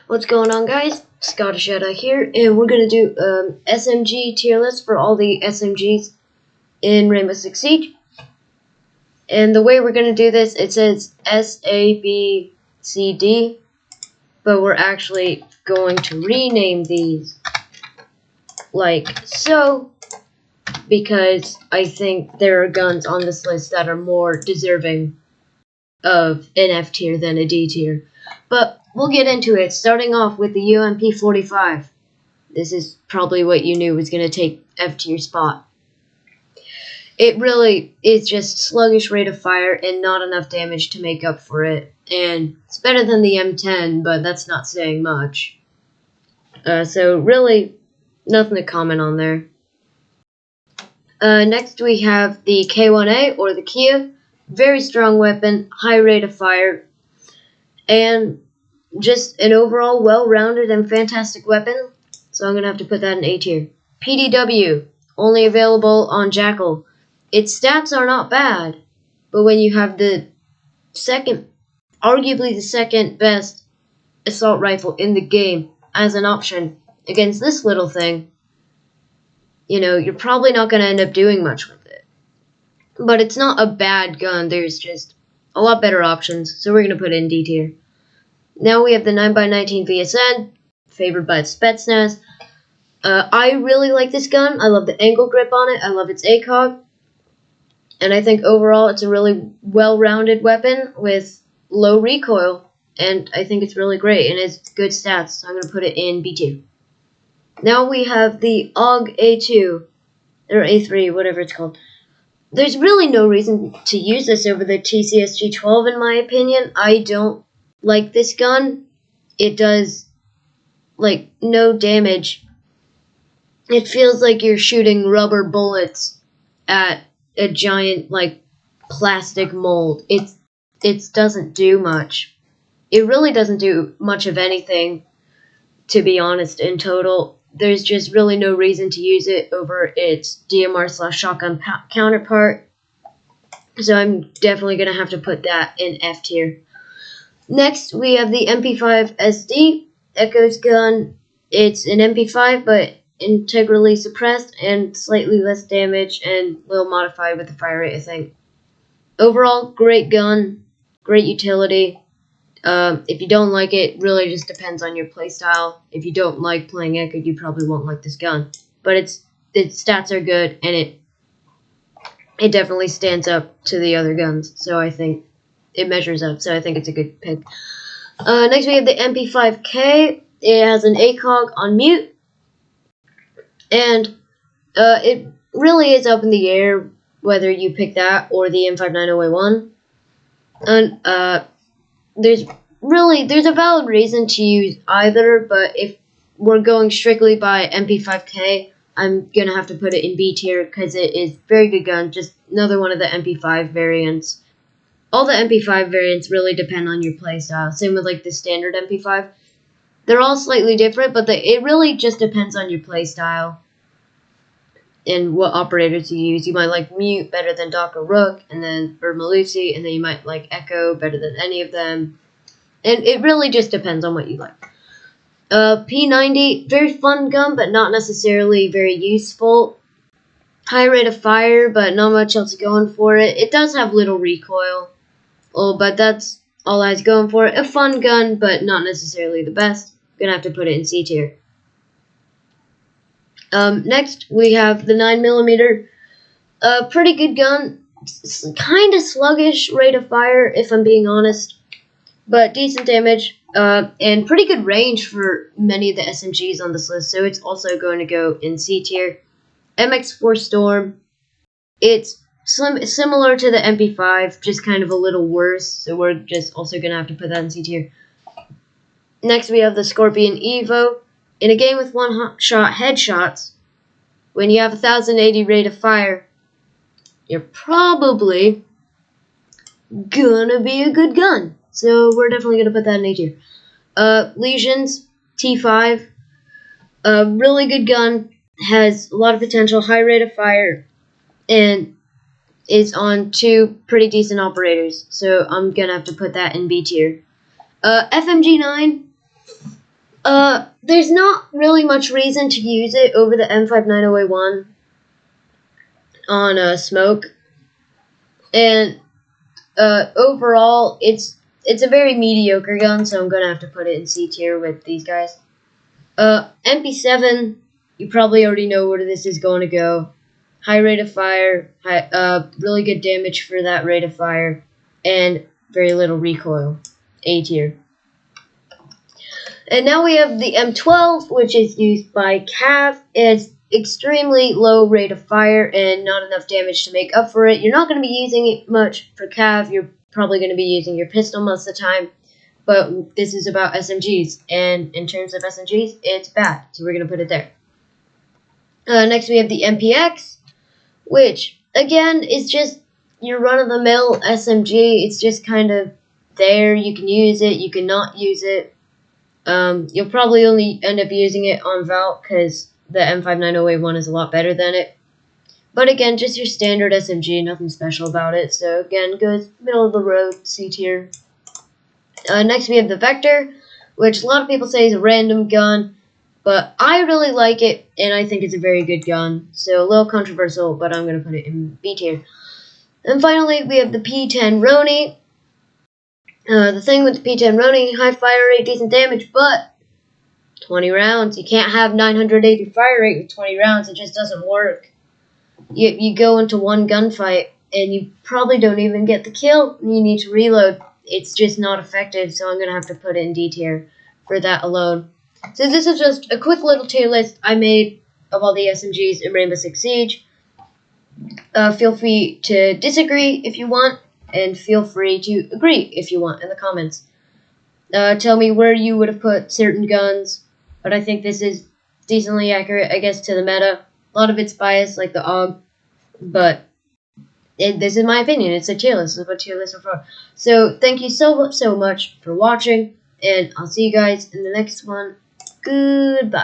What's going on, guys? Scottish Jedi here, and we're gonna do SMG tier list for all the SMGs in Rainbow Six Siege. And the way we're gonna do this, it says S, A, B, C, D, but we're actually going to rename these like so, because I think there are guns on this list that are more deserving of an F tier than a D tier. But we'll get into it, starting off with the UMP-45. This is probably what you knew was going to take F tier spot. It really is just sluggish rate of fire and not enough damage to make up for it. And it's better than the M10, but that's not saying much. So really, nothing to comment on there. Next we have the K1A, or the Kia. Very strong weapon, high rate of fire, and just an overall well-rounded and fantastic weapon, so I'm going to have to put that in A tier. PDW, only available on Jackal. Its stats are not bad, but when you have the arguably the second best assault rifle in the game as an option against this little thing, you know, you're probably not going to end up doing much with it. But it's not a bad gun, there's just a lot better options, so we're going to put it in D tier. Now we have the 9x19 VSN, favored by Spetsnaz. I really like this gun. I love the angle grip on it. I love its ACOG. And I think overall it's a really well-rounded weapon with low recoil. And I think it's really great, and it's good stats, so I'm going to put it in B tier. Now we have the AUG A2, or A3, whatever it's called. There's really no reason to use this over the TCSG 12 in my opinion. I don't like this gun. It does like no damage. It feels like you're shooting rubber bullets at a giant like plastic mold. It doesn't do much. It really doesn't do much of anything, to be honest, in total. There's just really no reason to use it over its DMR/shotgun counterpart. So I'm definitely going to have to put that in F tier. Next, we have the MP5 SD, Echo's gun. It's an MP5, but integrally suppressed and slightly less damage and a little modified with the fire rate, I think. Overall, great gun, great utility. If you don't like it, really just depends on your playstyle. If you don't like playing Echo, you probably won't like this gun. But its stats are good, and it definitely stands up to the other guns. So I think it measures up. So I think it's a good pick. Next we have the MP5K. It has an ACOG on mute, and it really is up in the air whether you pick that or the M590A1. And there's a valid reason to use either, but if we're going strictly by MP5K, I'm going to have to put it in B tier because it is very good gun, just another one of the MP5 variants. All the MP5 variants really depend on your playstyle, same with like the standard MP5. They're all slightly different, but it really just depends on your playstyle and what operators you use. You might like Mute better than Doc or Rook, and then or Malusi, and then you might like Echo better than any of them. And it really just depends on what you like. P90, very fun gun, but not necessarily very useful. High rate of fire, but not much else going for it. It does have little recoil, but that's all I was going for. A fun gun, but not necessarily the best. Gonna have to put it in C tier. Next, we have the 9mm. Pretty good gun. Kind of sluggish rate of fire, if I'm being honest. But decent damage, and pretty good range for many of the SMGs on this list, so it's also going to go in C tier. MX4 Storm, it's similar to the MP5, just kind of a little worse, so we're just also going to have to put that in C tier. Next we have the Scorpion Evo. In a game with one-shot headshots, when you have 1080 rate of fire, you're probably gonna be a good gun. So we're definitely going to put that in A tier. Lesions, T5. Really good gun. Has a lot of potential, high rate of fire, and is on two pretty decent operators. So I'm going to have to put that in B tier. FMG9. There's not really much reason to use it over the M5901 on smoke, and overall, it's a very mediocre gun, so I'm gonna have to put it in C tier with these guys. MP7, you probably already know where this is going to go. High rate of fire, really good damage for that rate of fire, and very little recoil. A tier. And now we have the M12, which is used by Cav. It's extremely low rate of fire and not enough damage to make up for it. You're not going to be using it much for Cav. You're probably going to be using your pistol most of the time. But this is about SMGs, and in terms of SMGs, it's bad. So we're going to put it there. Next we have the MPX, which, again, is just your run-of-the-mill SMG. It's just kind of there. You can use it, you can not use it. You'll probably only end up using it on Vault because the M5908 is a lot better than it. But again, just your standard SMG, nothing special about it. So again, goes middle of the road, C tier. Next we have the Vector, which a lot of people say is a random gun, but I really like it, and I think it's a very good gun. So a little controversial, but I'm going to put it in B tier. And finally, we have the P10 Ronin. The thing with the P10 Ronin, high fire rate, decent damage, but 20 rounds. You can't have 980 fire rate with 20 rounds. It just doesn't work. You go into one gunfight, and you probably don't even get the kill. You need to reload. It's just not effective, so I'm going to have to put it in D tier for that alone. So this is just a quick little tier list I made of all the SMGs in Rainbow Six Siege. Feel free to disagree if you want, and feel free to agree if you want in the comments. Tell me where you would have put certain guns, but I think this is decently accurate, I guess, to the meta. A lot of it's biased, like the AUG, but this is my opinion. It's a tier list. This is what tier lists are for. So thank you so much for watching, and I'll see you guys in the next one. Goodbye.